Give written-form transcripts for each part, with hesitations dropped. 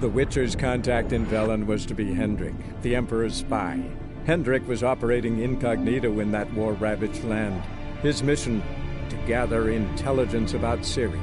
The Witcher's contact in Velen was to be Hendrik, the Emperor's spy. Hendrik was operating incognito in that war-ravaged land. His mission, to gather intelligence about Ciri.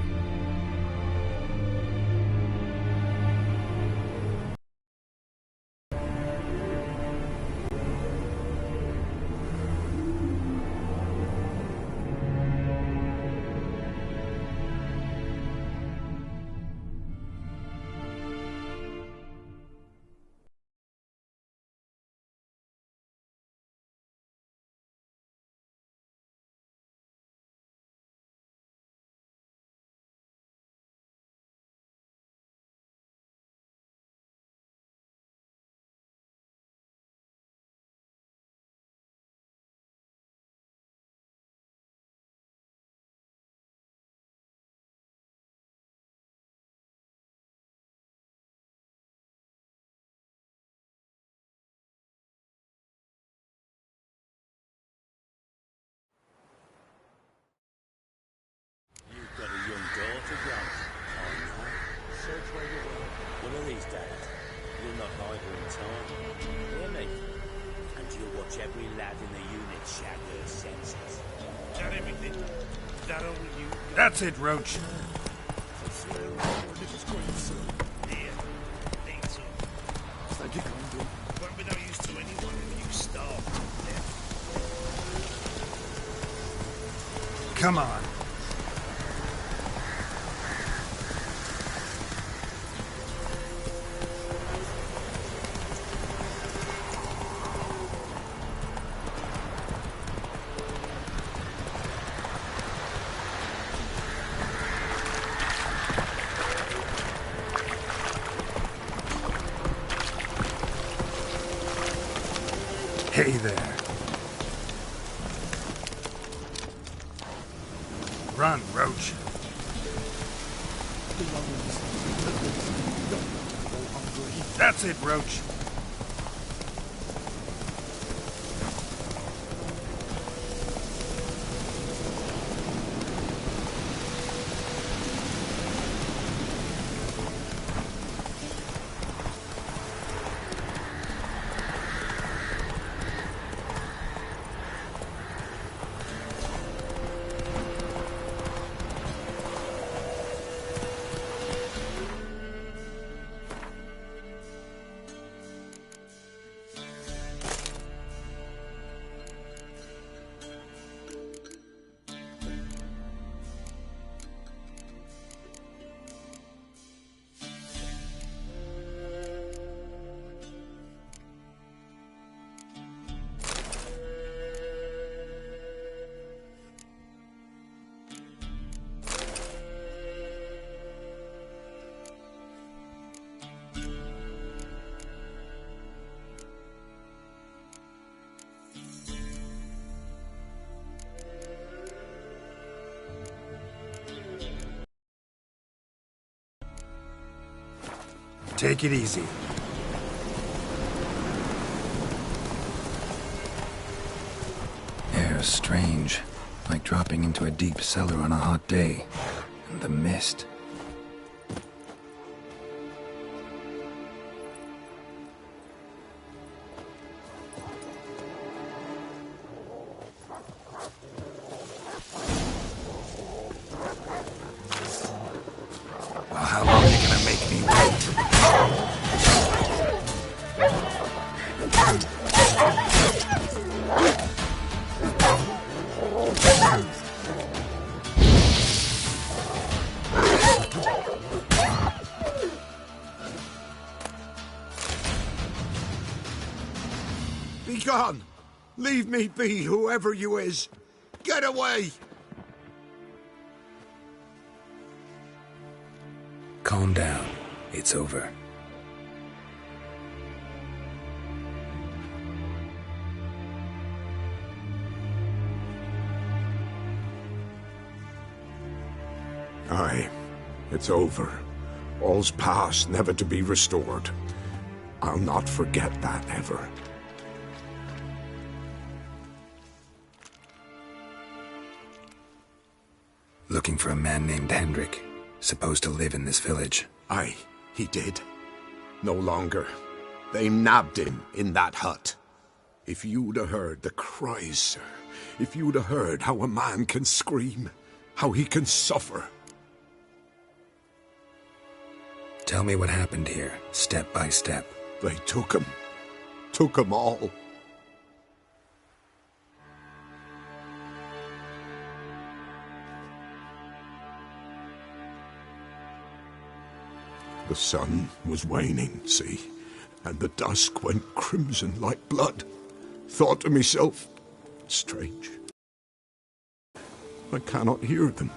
One of these days, you'll not hide her in time. Hear me? And you'll watch every lad in the unit shag her senses. Is that everything? Is that all you? That's it, Roach. Here, need to. Won't be no use to anyone if you starve to death. Come on. Hey there. Run, Roach. That's it, Roach. Take it easy. Air's strange, like dropping into a deep cellar on a hot day. And the mist. Well, how long are you gonna make me wait? Be gone! Leave me be, whoever you is! Get away! Calm down. It's over. Aye, it's over. All's past, never to be restored. I'll not forget that, ever. Looking for a man named Hendrik, supposed to live in this village. Aye, he did. No longer. They nabbed him in that hut. If you'd have heard the cries, sir. If you'd have heard how a man can scream. How he can suffer. Tell me what happened here, step by step. They took him. Took him all. The sun was waning, see? And the dusk went crimson like blood. Thought to myself, strange. I cannot hear them.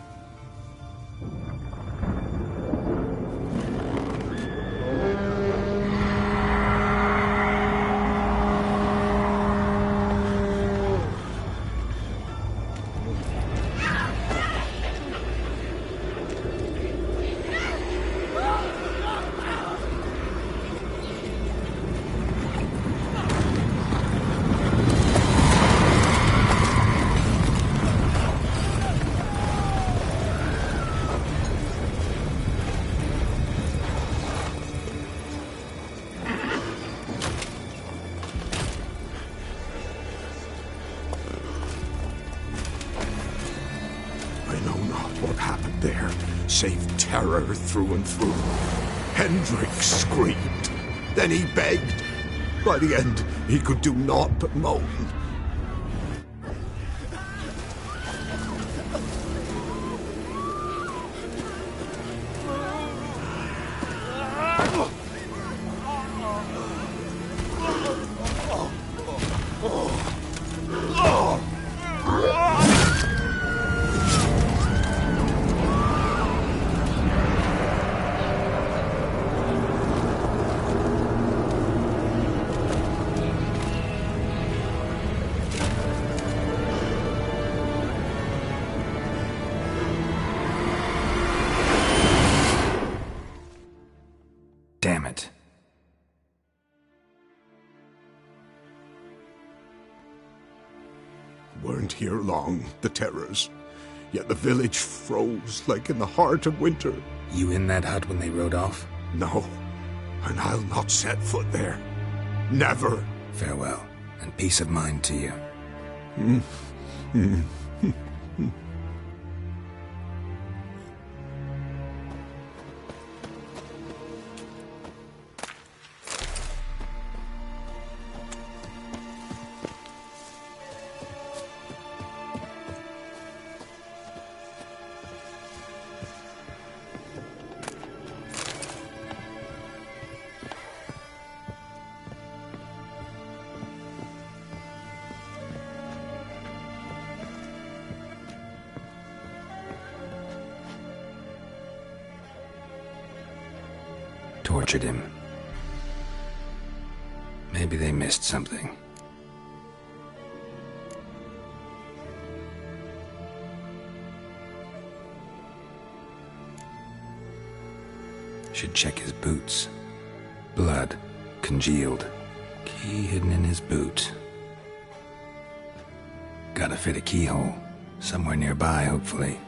Save terror through and through. Hendrik screamed. Then he begged. By the end, he could do naught but moan. Damn it. Weren't here long, the terrors. Yet the village froze like in the heart of winter. You in that hut when they rode off? No, and I'll not set foot there. Never. Farewell, and peace of mind to you. Tortured him. Maybe they missed something. Should check his boots. Blood, congealed. Key hidden in his boot. Gotta fit a keyhole. Somewhere nearby, hopefully.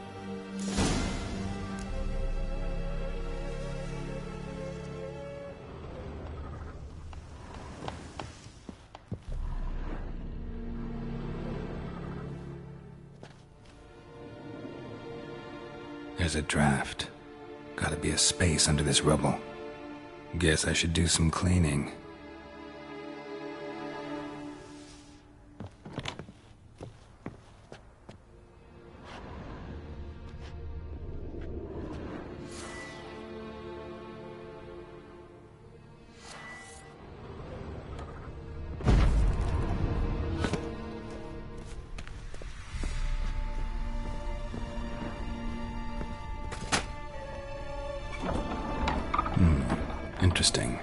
There's a draft. Gotta be a space under this rubble. Guess I should do some cleaning. Interesting.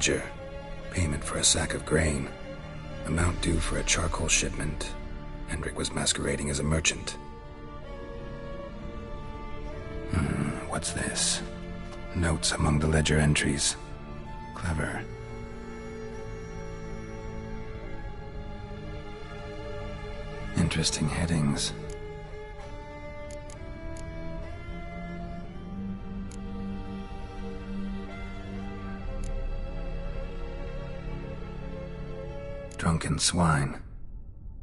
ledger. Payment for a sack of grain. Amount due for a charcoal shipment. Hendrik was masquerading as a merchant. What's this? Notes among the ledger entries. Clever. Interesting headings. Drunken swine.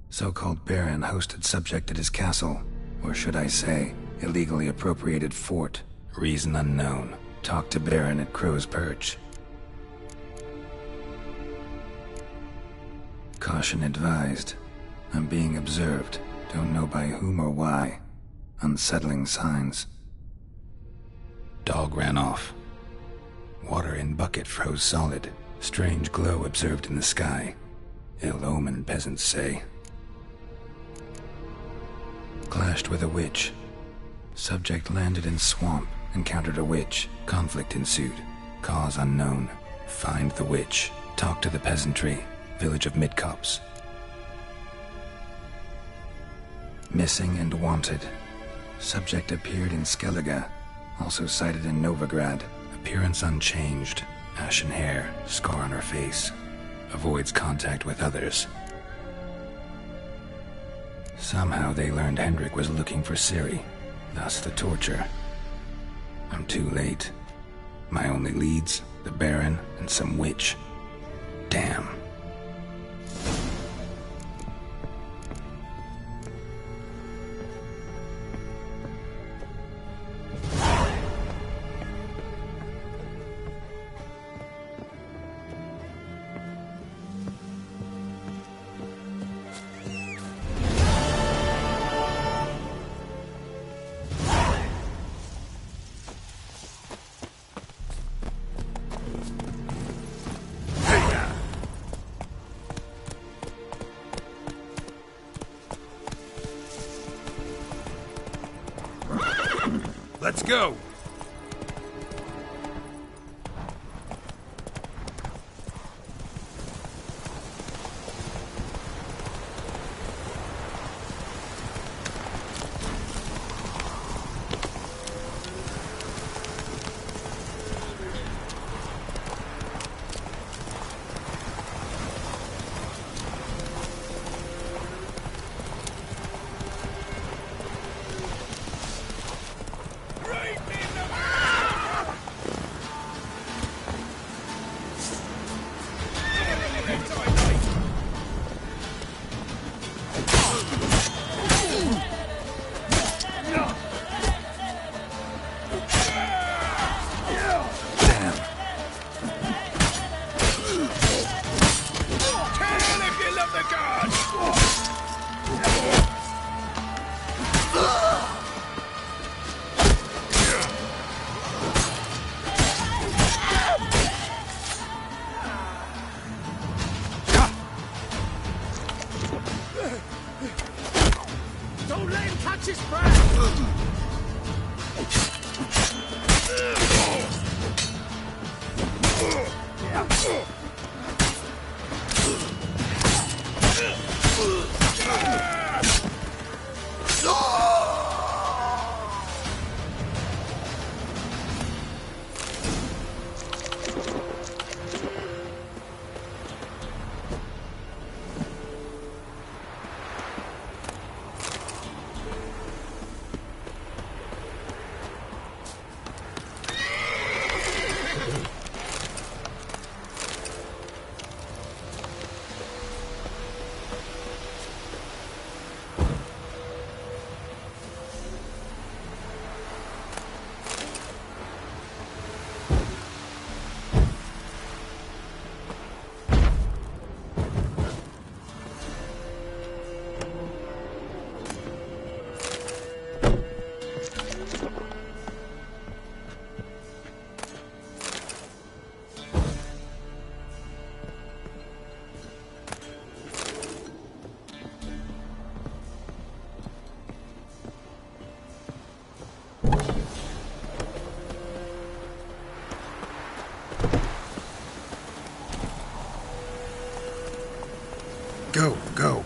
So-called Baron hosted subject at his castle, or should I say, illegally appropriated fort. Reason unknown. Talk to Baron at Crow's Perch. Caution advised. I'm being observed. Don't know by whom or why. Unsettling signs. Dog ran off. Water in bucket froze solid. Strange glow observed in the sky. Ill omen, peasants say. Clashed with a witch. Subject landed in swamp, encountered a witch. Conflict ensued. Cause unknown. Find the witch. Talk to the peasantry. Village of Midcops. Missing and wanted. Subject appeared in Skellige. Also sighted in Novigrad. Appearance unchanged. Ashen hair, scar on her face. Avoids contact with others. Somehow they learned Hendrik was looking for Ciri. Thus the torture. I'm too late. My only leads, the Baron and some witch. Damn. Let's go! Go, go.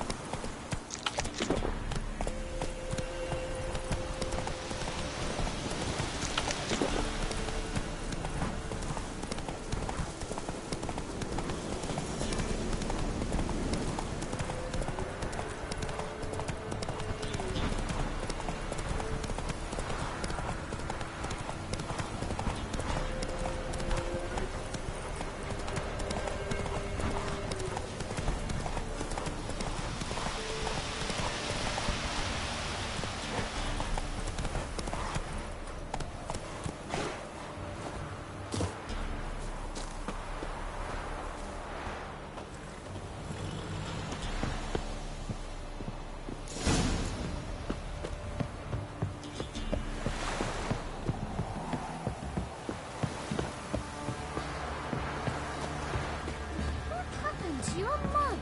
You're a mug.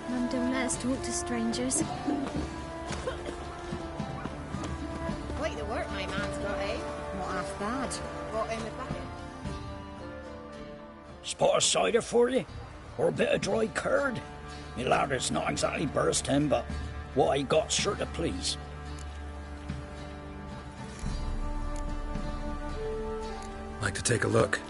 Mum don't let us talk to strangers. Quite the work my man's got, eh? Not half bad. What in the bucket? Spot of cider for you? Or a bit of dry curd? Me lad, it's not exactly bursting, but what I got's sure to please. Like to take a look?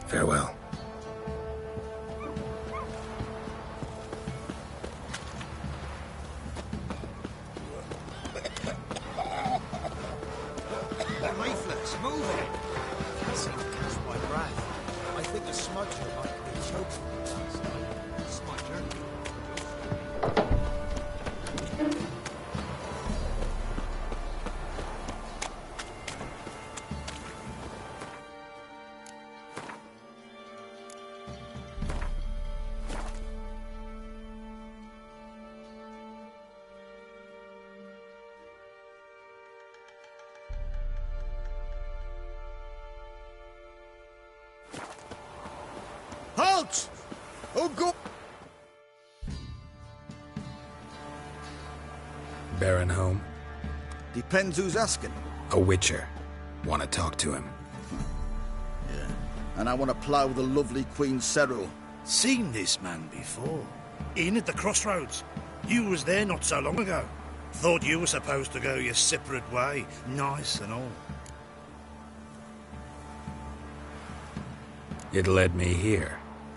Farewell. Leaflets, move it! Can't seem to catch my breath. I think the smudger might be choking last night. Smudger? Halt! Oh, go! Baron home? Depends who's asking. A witcher. Want to talk to him. Yeah. And I want to plough the lovely Queen Cyril. Seen this man before. In at the crossroads. You was there not so long ago. Thought you were supposed to go your separate way, nice and all. It led me here.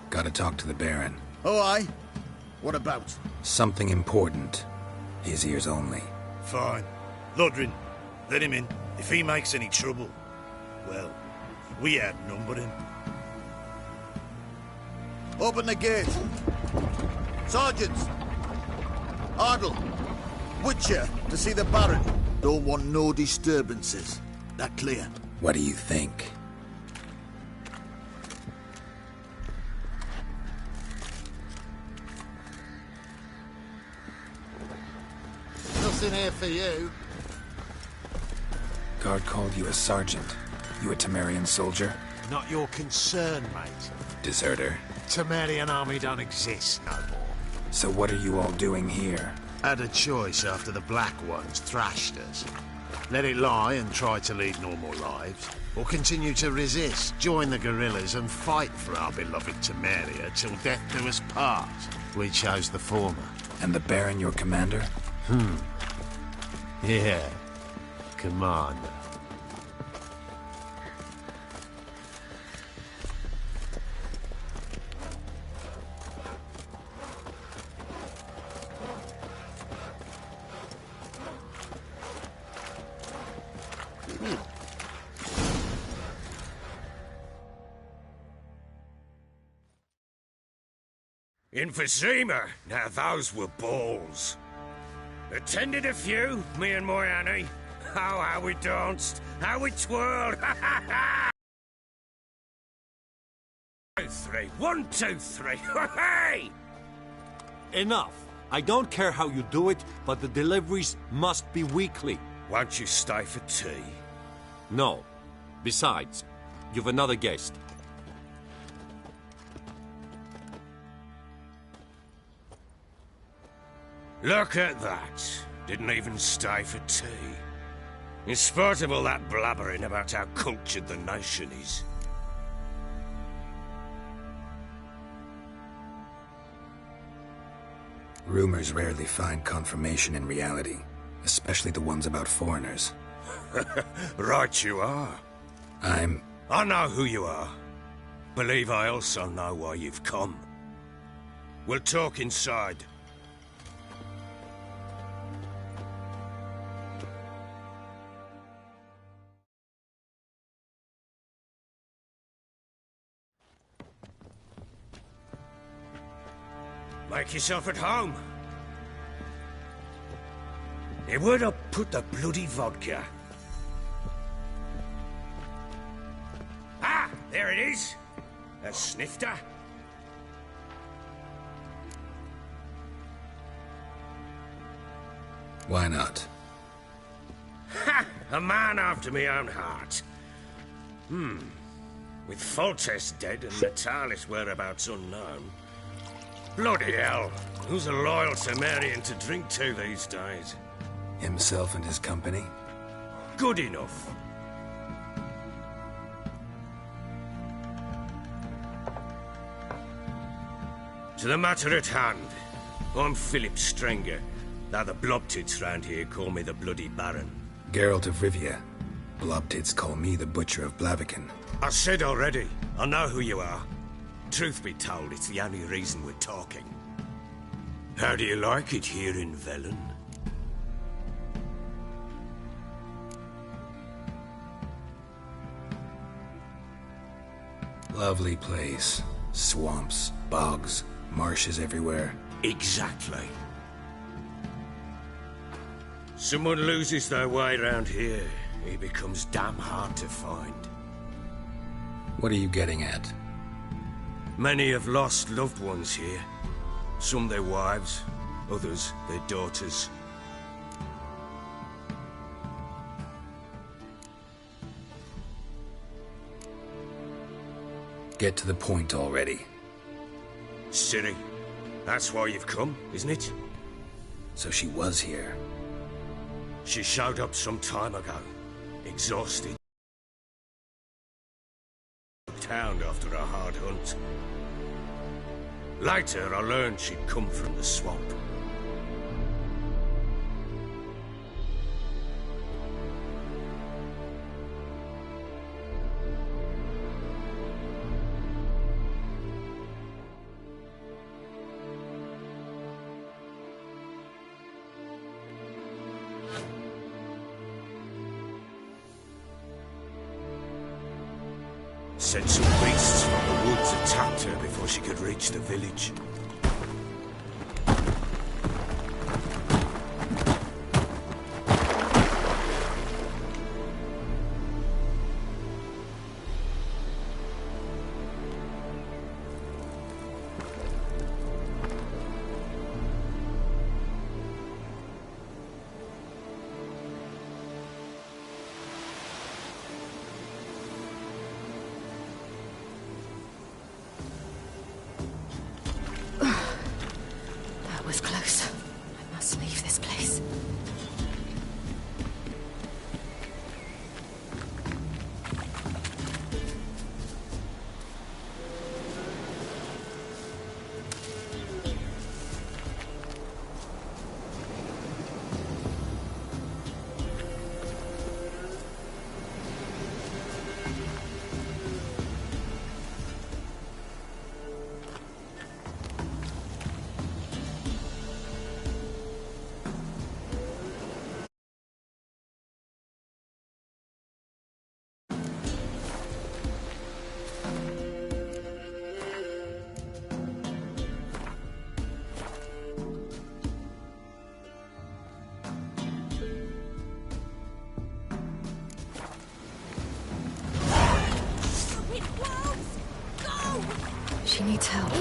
Gotta talk to the Baron. Oh, aye? What about? Something important. His ears only. Fine. Lodrin, let him in. If he makes any trouble, well, we outnumber him. Open the gate. Sergeants! Ardle! Witcher, to see the Baron. Don't want no disturbances. That clear? What do you think? Nothing here for you. Guard called you a sergeant. You a Temerian soldier? Not your concern, mate. Deserter. Temerian army don't exist no more. So what are you all doing here? Had a choice after the Black Ones thrashed us. Let it lie and try to lead normal lives, or continue to resist, join the guerrillas and fight for our beloved Temeria till death do us part. We chose the former. And the Baron your commander? Yeah. Commander. Emphysema. Now those were balls. Attended a few, me and my Annie. Oh, how we danced, how we twirled. 2, 3. 1, 2, 3. Hey! Enough. I don't care how you do it, but the deliveries must be weekly. Won't you stay for tea? No. Besides, you've another guest. Look at that. Didn't even stay for tea. In spite of all that blabbering about how cultured the nation is. Rumors rarely find confirmation in reality, especially the ones about foreigners. Right you are. I know who you are. Believe I also know why you've come. We'll talk inside. Make yourself at home. Hey, where'd I put the bloody vodka? Ah, there it is. A snifter. Why not? Ha! A man after my own heart. With Foltest dead and Natalis whereabouts unknown. Bloody hell. Who's a loyal Temerian to drink to these days? Himself and his company? Good enough. To the matter at hand. I'm Philip Strenger. Now the Blobtits round here call me the Bloody Baron. Geralt of Rivia. Blobtits call me the Butcher of Blaviken. I said already, I know who you are. Truth be told, it's the only reason we're talking. How do you like it here in Velen? Lovely place. Swamps, bogs, marshes everywhere. Exactly. Someone loses their way around here, he becomes damn hard to find. What are you getting at? Many have lost loved ones here. Some their wives, others their daughters. Get to the point already. Ciri, that's why you've come, isn't it? So she was here. She showed up some time ago, exhausted. Town after a hard hunt. Later, I learned she'd come from the swamp. Said some beasts from the woods attacked her before she could reach the village. She needs help.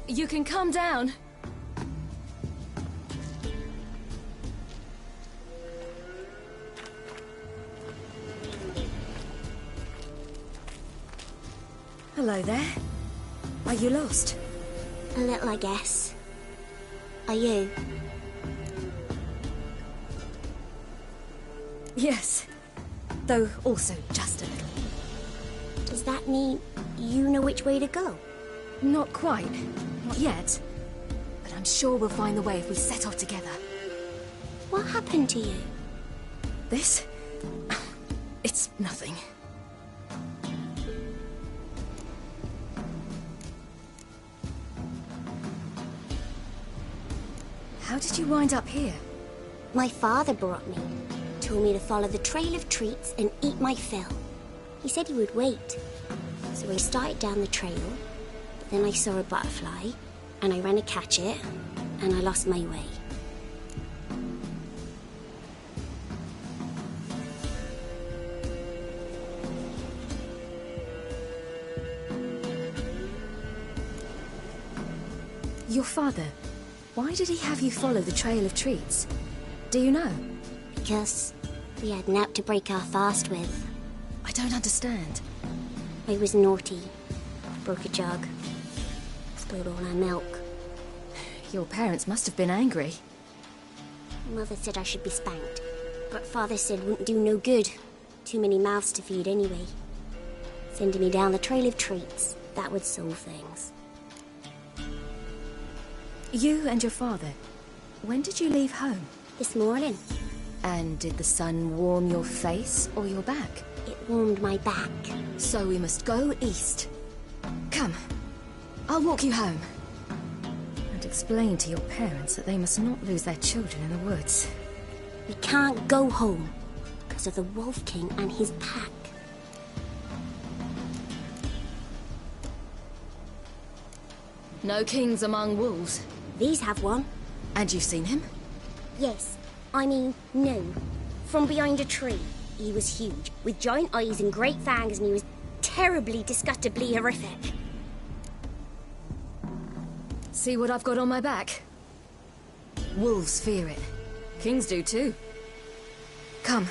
You can calm down. Hello there. Are you lost? A little, I guess. Are you? Yes. Though also just a little. Does that mean you know which way to go? Not quite. Not yet. But I'm sure we'll find the way if we set off together. What happened to you? This? It's nothing. How did you wind up here? My father brought me. Told me to follow the trail of treats and eat my fill. He said he would wait. So I started down the trail, but then I saw a butterfly, and I ran to catch it, and I lost my way. Your father, why did he have you follow the trail of treats? Do you know? Because we had naught to break our fast with. I don't understand. I was naughty. Broke a jug. Spilled all our milk. Your parents must have been angry. Mother said I should be spanked, but Father said wouldn't do no good. Too many mouths to feed anyway. Sending me down the trail of treats, that would solve things. You and your father, when did you leave home? This morning. And did the sun warm your face or your back? It warmed my back. So we must go east. Come, I'll walk you home. And explain to your parents that they must not lose their children in the woods. We can't go home because of the Wolf King and his pack. No kings among wolves. These have one. And you've seen him? Yes. I mean, no. From behind a tree. He was huge, with giant eyes and great fangs, and he was terribly, disgustingly horrific. See what I've got on my back? Wolves fear it. Kings do too. Come,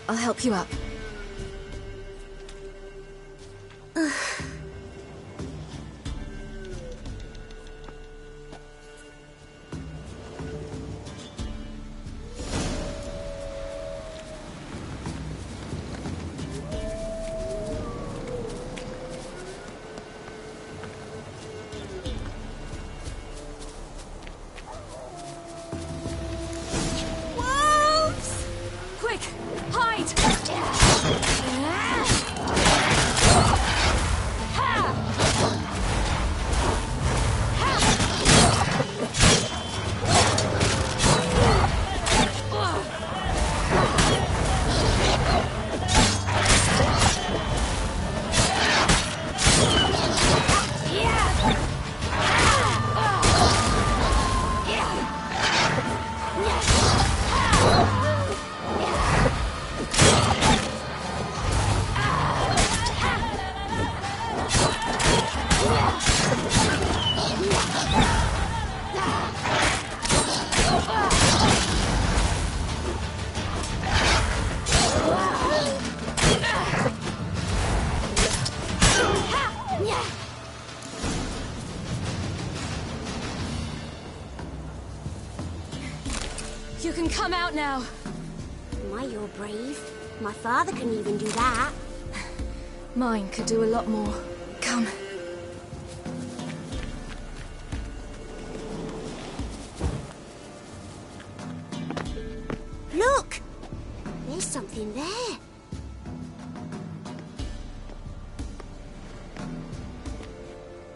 I'll help you up. You can come out now. My, you're brave. My father couldn't even do that. Mine could do a lot more. Come. Look! There's something there.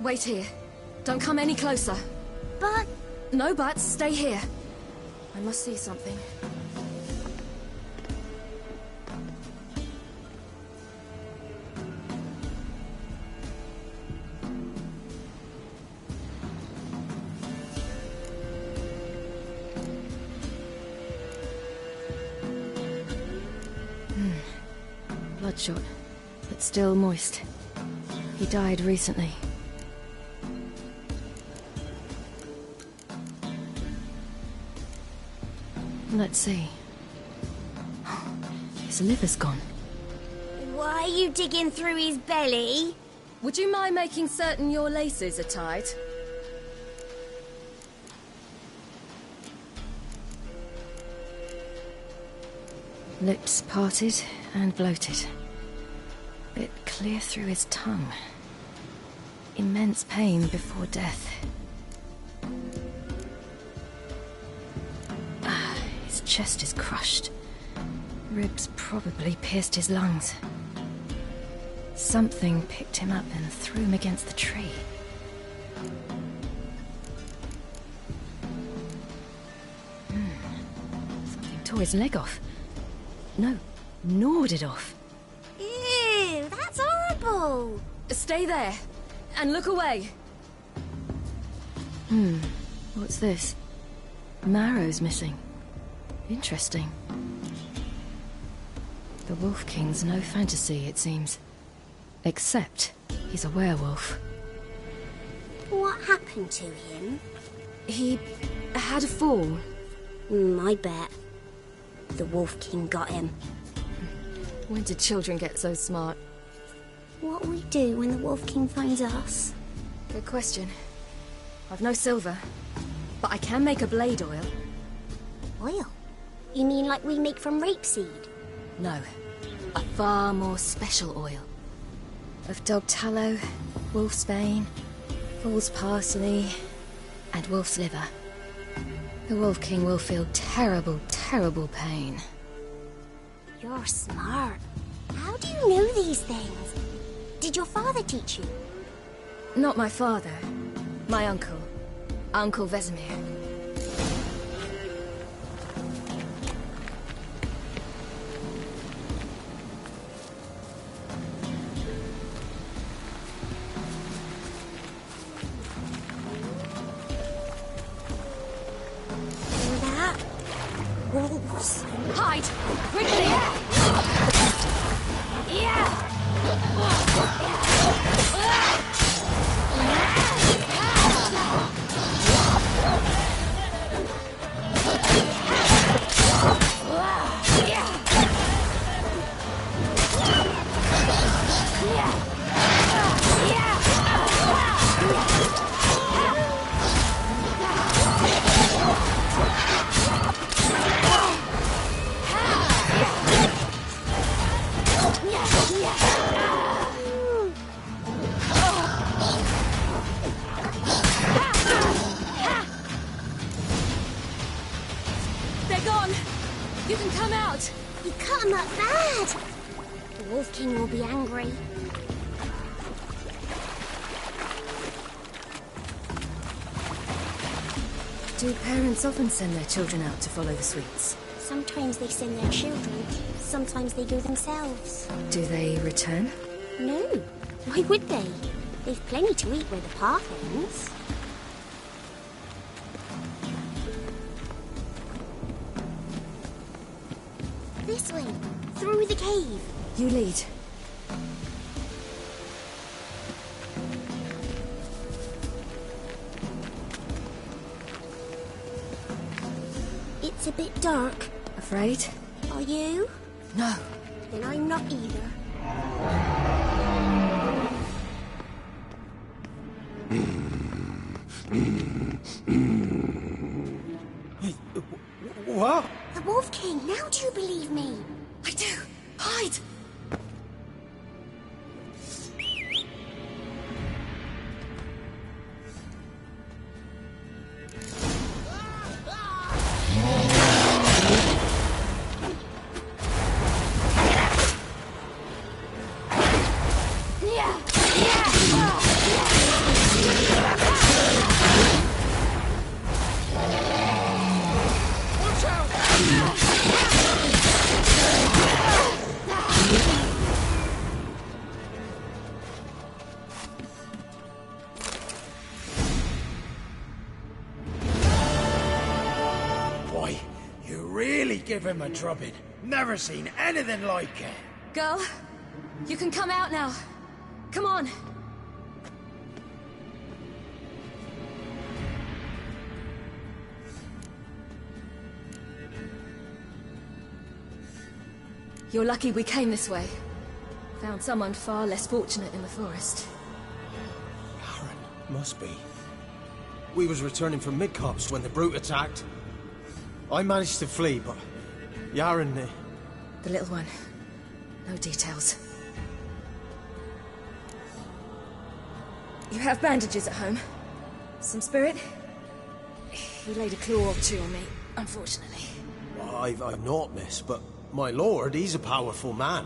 Wait here. Don't come any closer. But... No buts. Stay here. I must see something. Bloodshot, but still moist. He died recently. Let's see. His liver's gone. Why are you digging through his belly? Would you mind making certain your laces are tied? Lips parted and bloated. Bit clear through his tongue. Immense pain before death. His chest is crushed. Ribs probably pierced his lungs. Something picked him up and threw him against the tree. Something tore his leg off. No, gnawed it off. Ew, that's horrible. Stay there, and look away. What's this? Marrow's missing. Interesting. The Wolf King's no fantasy, it seems. Except he's a werewolf. What happened to him? He had a fall. I bet. The Wolf King got him. When did children get so smart? What'll we do when the Wolf King finds us? Good question. I've no silver, but I can make a blade oil. Oil? You mean like we make from rapeseed? No, a far more special oil. Of dog tallow, wolf's bane, fool's parsley, and wolf's liver. The Wolf King will feel terrible, terrible pain. You're smart. How do you know these things? Did your father teach you? Not my father. My uncle. Uncle Vesemir. Wolves. Hide! Quickly! They're gone! You can come out! You cut him up bad! The Wolf King will be angry. Do parents often send their children out to follow the sweets? Sometimes they send their children, sometimes they go themselves. Do they return? No. Why would they? They've plenty to eat where the path ends. This way, through the cave. You lead. It's a bit dark. Afraid? Are you? No. Then I'm not either. What? The Wolf King, now do you believe me? I do. Hide! give him a drubbing. Never seen anything like it. Girl, you can come out now. Come on. You're lucky we came this way. Found someone far less fortunate in the forest. Must be. We was returning from Midcopse when the brute attacked. I managed to flee, but Yaren... The little one. No details. You have bandages at home? Some spirit? He laid a claw or two on me, unfortunately. I've not, miss, but my lord, he's a powerful man.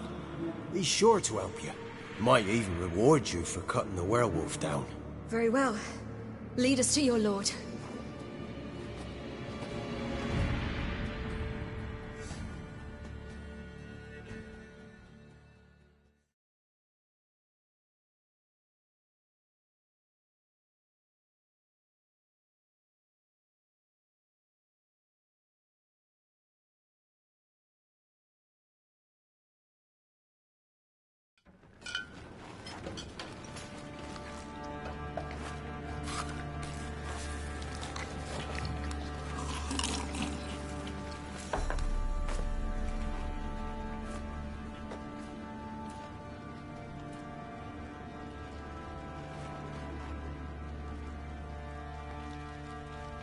He's sure to help you. Might even reward you for cutting the werewolf down. Very well. Lead us to your lord.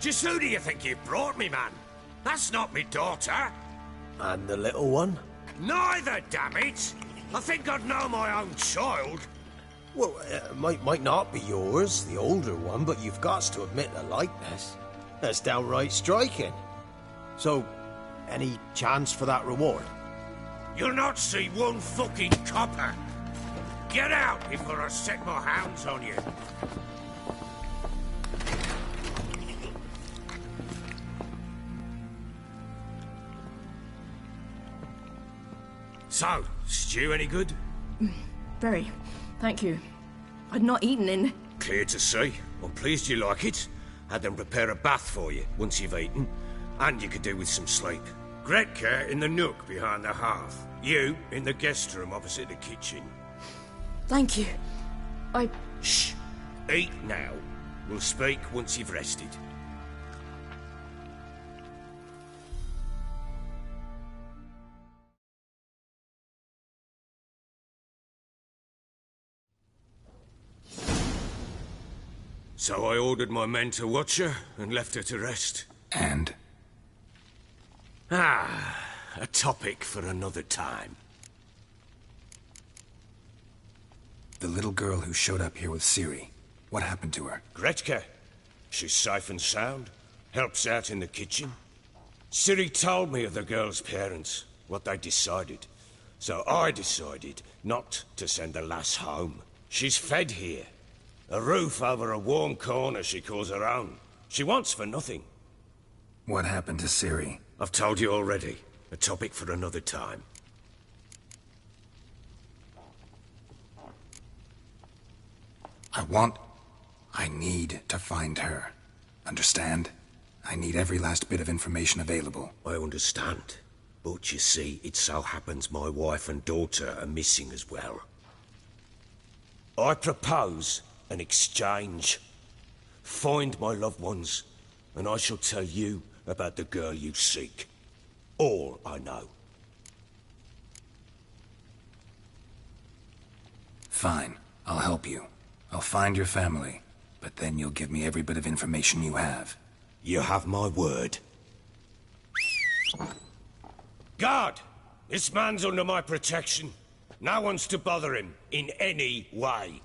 Just who do you think you brought me, man? That's not me daughter. And the little one? Neither, damn it! I think I'd know my own child. Well, might not be yours, the older one, but you've got to admit the likeness. That's downright striking. So, any chance for that reward? You'll not see one fucking copper. Get out before I set my hounds on you. So, stew any good? Very. Thank you. I'd not eaten in... Clear to see. I'm pleased you like it. Had them prepare a bath for you once you've eaten. And you could do with some sleep. Gretka in the nook behind the hearth. You in the guest room opposite the kitchen. Thank you. Shh. Eat now. We'll speak once you've rested. So I ordered my men to watch her and left her to rest. And? A topic for another time. The little girl who showed up here with Ciri. What happened to her? Gretka. She's safe and sound. Helps out in the kitchen. Ciri told me of the girl's parents, what they decided. So I decided not to send the lass home. She's fed here. A roof over a warm corner she calls her own. She wants for nothing. What happened to Ciri? I've told you already. A topic for another time. I need to find her. Understand? I need every last bit of information available. I understand. But you see, it so happens my wife and daughter are missing as well. I propose an exchange. Find my loved ones, and I shall tell you about the girl you seek. All I know. Fine. I'll help you. I'll find your family, but then you'll give me every bit of information you have. You have my word. Guard! This man's under my protection. No one's to bother him in any way.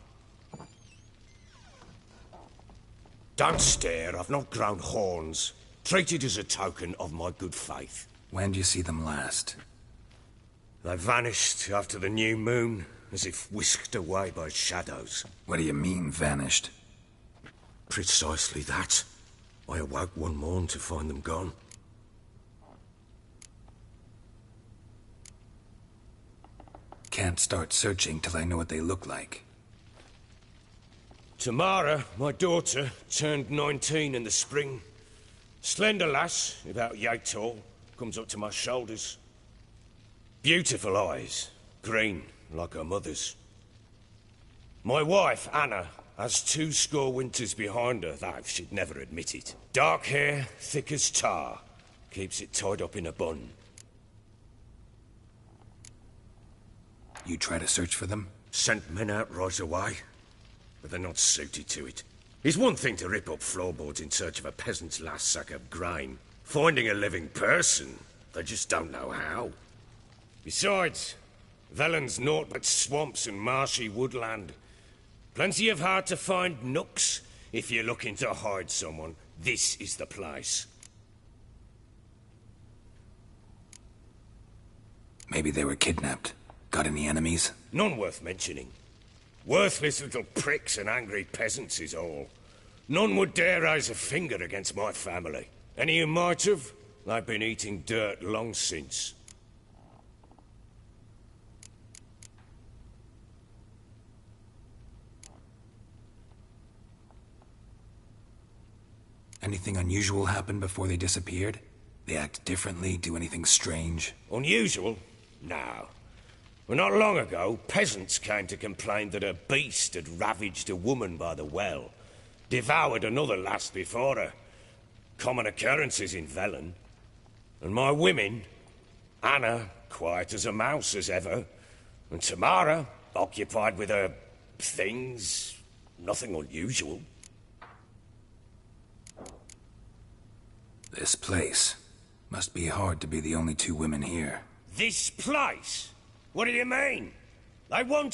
Don't stare, I've not grown horns. Treat it as a token of my good faith. When do you see them last? They vanished after the new moon, as if whisked away by shadows. What do you mean, vanished? Precisely that. I awoke one morn to find them gone. Can't start searching till I know what they look like. Tamara, my daughter, turned 19 in the spring. Slender lass, about yay tall. comes up to my shoulders. Beautiful eyes, green like her mother's. My wife, Anna, has 20 winters behind her, though she'd never admit it. Dark hair, thick as tar, keeps it tied up in a bun. You try to search for them? Sent men out right away, but they're not suited to it. It's one thing to rip up floorboards in search of a peasant's last sack of grain. Finding a living person, they just don't know how. Besides, Velen's naught but swamps and marshy woodland. Plenty of hard-to-find nooks. If you're looking to hide someone, this is the place. Maybe they were kidnapped. Got any enemies? None worth mentioning. Worthless little pricks and angry peasants is all. None would dare raise a finger against my family. Any who might have, they've been eating dirt long since. Anything unusual happen before they disappeared? They act differently, do anything strange? Unusual? No. Well, not long ago, peasants came to complain that a beast had ravaged a woman by the well. Devoured another lass before her. Common occurrences in Velen. And my women, Anna, quiet as a mouse as ever, and Tamara, occupied with her things, nothing unusual. This place. Must be hard to be the only 2 women here. This place? What do you mean? They won't